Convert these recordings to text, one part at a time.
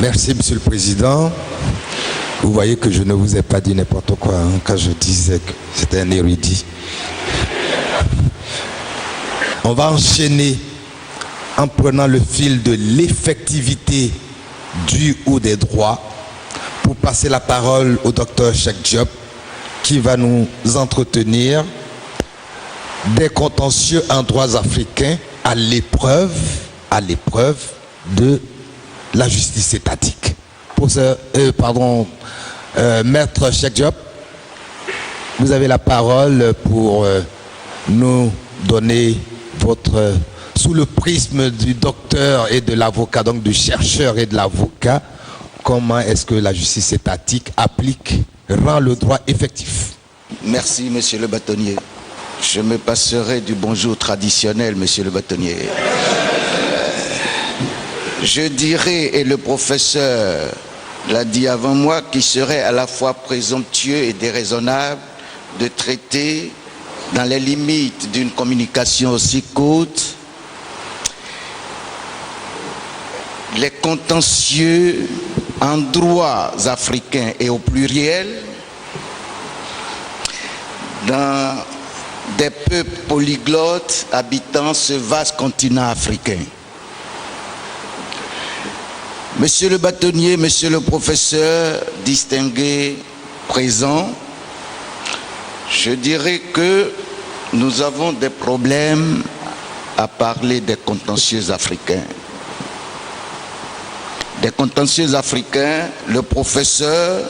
Merci, Monsieur le Président. Vous voyez que je ne vous ai pas dit n'importe quoi quand je disais que c'était un érudit. On va enchaîner en prenant le fil de l'effectivité du ou des droits pour passer la parole au docteur Cheikh Diop qui va nous entretenir des contentieux en droits africains à l'épreuve de la justice étatique. Pour ce, Maître Cheikh Diop, vous avez la parole pour nous donner votre, sous le prisme du docteur et de l'avocat, donc du chercheur et de l'avocat, comment est-ce que la justice étatique rend le droit effectif? Merci, monsieur le bâtonnier. Je me passerai du bonjour traditionnel, monsieur le bâtonnier. Je dirais, et le professeur l'a dit avant moi, qu'il serait à la fois présomptueux et déraisonnable de traiter, dans les limites d'une communication aussi courte, les contentieux en droits africains et au pluriel dans des peuples polyglottes habitant ce vaste continent africain. Monsieur le bâtonnier, monsieur le professeur, distingué, présent, je dirais que nous avons des problèmes à parler des contentieux africains. Des contentieux africains, le professeur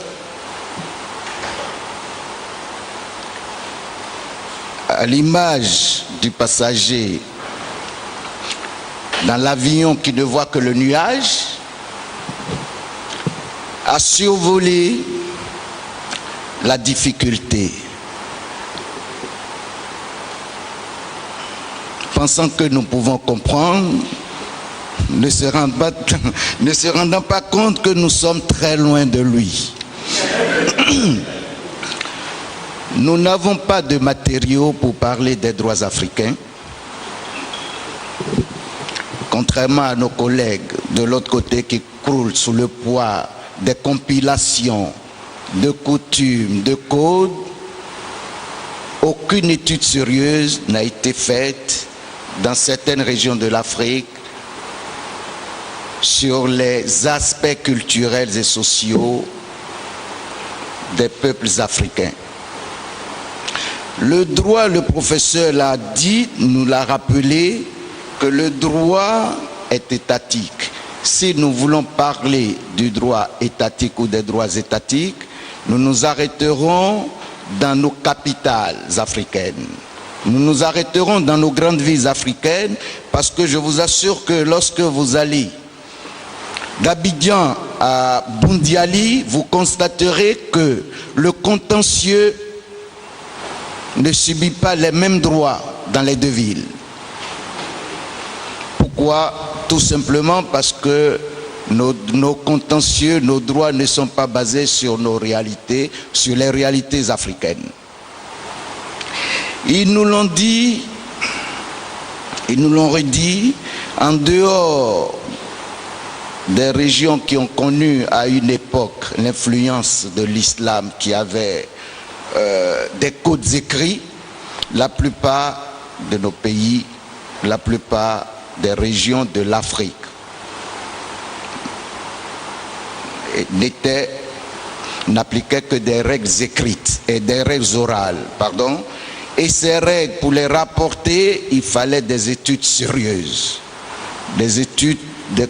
à l'image du passager dans l'avion qui ne voit que le nuage, a survolé la difficulté, pensant que nous pouvons comprendre, ne se rendant pas compte que nous sommes très loin de lui. Nous n'avons pas de matériaux pour parler des droits africains, contrairement à nos collègues de l'autre côté qui croulent sous le poids des compilations de coutumes, de codes. Aucune étude sérieuse n'a été faite dans certaines régions de l'Afrique sur les aspects culturels et sociaux des peuples africains. Le droit, le professeur l'a dit, nous l'a rappelé, que le droit est étatique. Si nous voulons parler du droit étatique ou des droits étatiques, nous nous arrêterons dans nos capitales africaines. Nous nous arrêterons dans nos grandes villes africaines parce que je vous assure que lorsque vous allez d'Abidjan à Bundiali, vous constaterez que le contentieux ne subit pas les mêmes droits dans les deux villes. Pourquoi? Tout simplement parce que nos contentieux, nos droits ne sont pas basés sur nos réalités, sur les réalités africaines. Ils nous l'ont dit, ils nous l'ont redit, en dehors des régions qui ont connu à une époque l'influence de l'islam qui avait des codes écrits, la plupart de nos pays, la plupart des régions de l'Afrique n'appliquaient que des règles écrites et des règles orales, pardon. Et ces règles, pour les rapporter, il fallait des études sérieuses, des études,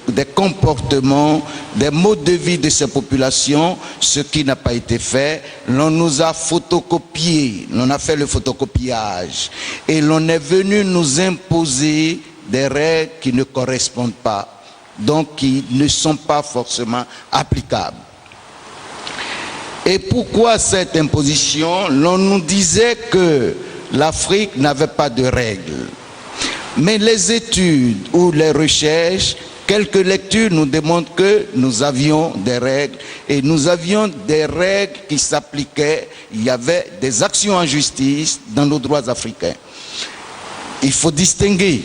des comportements, des modes de vie de ces populations, ce qui n'a pas été fait. L'on nous a photocopié, l'on a fait le photocopiage et l'on est venu nous imposer des règles qui ne correspondent pas, donc qui ne sont pas forcément applicables. Et pourquoi cette imposition? L'on nous disait que l'Afrique n'avait pas de règles. Mais les études ou les recherches, quelques lectures nous démontrent que nous avions des règles et nous avions des règles qui s'appliquaient. Il y avait des actions en justice dans nos droits africains. Il faut distinguer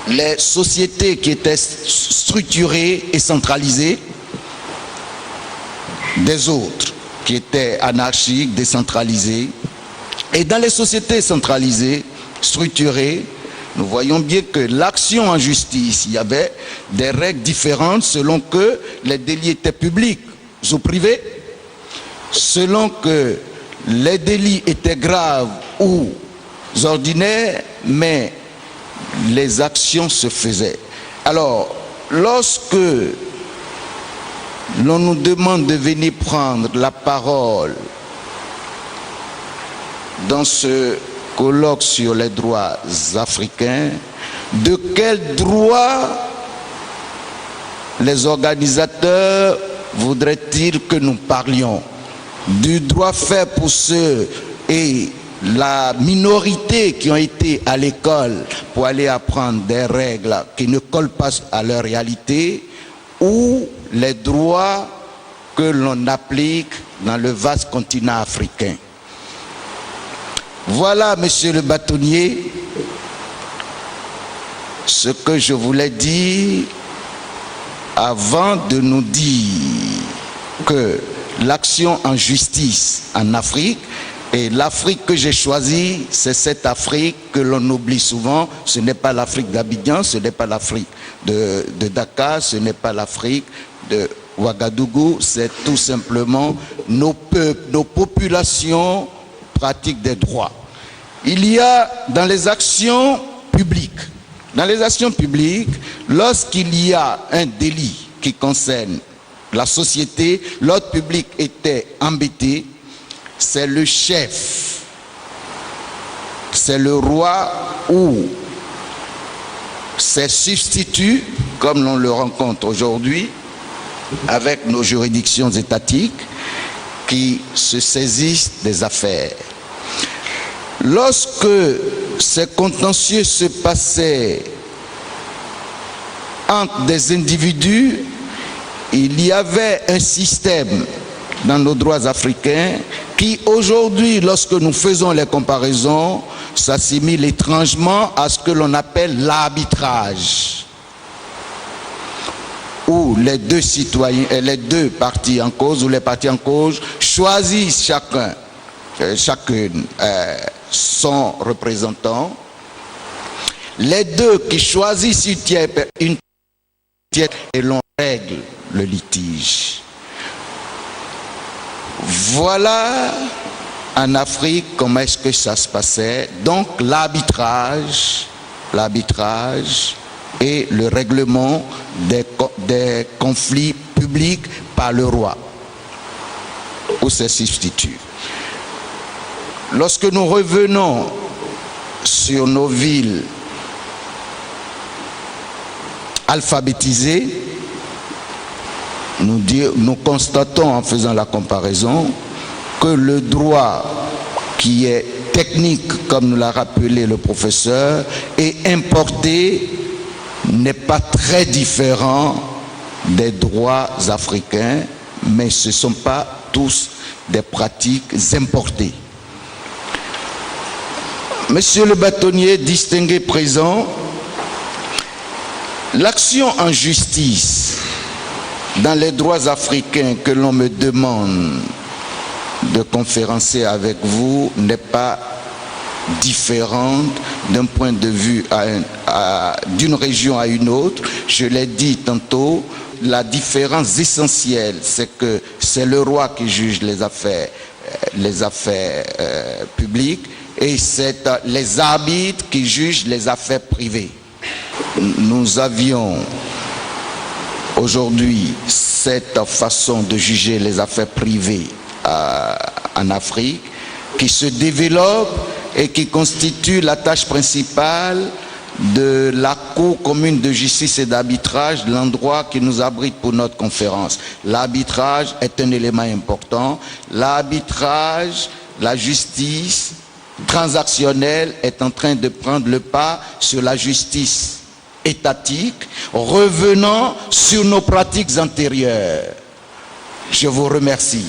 les sociétés qui étaient structurées et centralisées des autres qui étaient anarchiques, décentralisés. Et dans les sociétés centralisées, structurées, nous voyons bien que l'action en justice, il y avait des règles différentes selon que les délits étaient publics ou privés, selon que les délits étaient graves ou ordinaires, mais les actions se faisaient. Alors, lorsque l'on nous demande de venir prendre la parole dans ce colloque sur les droits africains, de quel droit les organisateurs voudraient-ils que nous parlions? Du droit fait pour ceux et la minorité qui ont été à l'école pour aller apprendre des règles qui ne collent pas à leur réalité, ou les droits que l'on applique dans le vaste continent africain? Voilà, monsieur le bâtonnier, ce que je voulais dire avant de nous dire que l'action en justice en Afrique, et l'Afrique que j'ai choisie, c'est cette Afrique que l'on oublie souvent. Ce n'est pas l'Afrique d'Abidjan, ce n'est pas l'Afrique de Dakar, ce n'est pas l'Afrique de Ouagadougou, c'est tout simplement nos peuples, nos populations pratiquent des droits. Il y a dans les actions publiques, lorsqu'il y a un délit qui concerne la société, l'ordre public était embêté, c'est le chef, c'est le roi ou ses substituts, comme l'on le rencontre aujourd'hui avec nos juridictions étatiques, qui se saisissent des affaires. Lorsque ces contentieux se passaient entre des individus, il y avait un système dans nos droits africains qui aujourd'hui, lorsque nous faisons les comparaisons, s'assimile étrangement à ce que l'on appelle l'arbitrage, où les deux citoyens, les deux parties en cause, ou les parties en cause choisissent chacune son représentant. Les deux qui choisissent une tiers et l'on règle le litige. Voilà en Afrique comment est-ce que ça se passait. Donc l'arbitrage et le règlement des conflits publics par le roi ou ses substituts. Lorsque nous revenons sur nos villes alphabétisées, nous constatons en faisant la comparaison que le droit qui est technique, comme nous l'a rappelé le professeur, et importé n'est pas très différent des droits africains, mais ce ne sont pas tous des pratiques importées. Monsieur le bâtonnier distingué présent, l'action en justice dans les droits africains que l'on me demande de conférencer avec vous n'est pas différente d'un point de vue d'une région à une autre. Je l'ai dit tantôt, la différence essentielle, c'est que c'est le roi qui juge les affaires publiques et c'est les arbitres qui jugent les affaires privées. Nous avions aujourd'hui cette façon de juger les affaires privées en Afrique qui se développe et qui constitue la tâche principale de la Cour commune de justice et d'arbitrage, l'endroit qui nous abrite pour notre conférence. L'arbitrage est un élément important. L'arbitrage, la justice transactionnelle est en train de prendre le pas sur la justice étatique, revenant sur nos pratiques antérieures. Je vous remercie.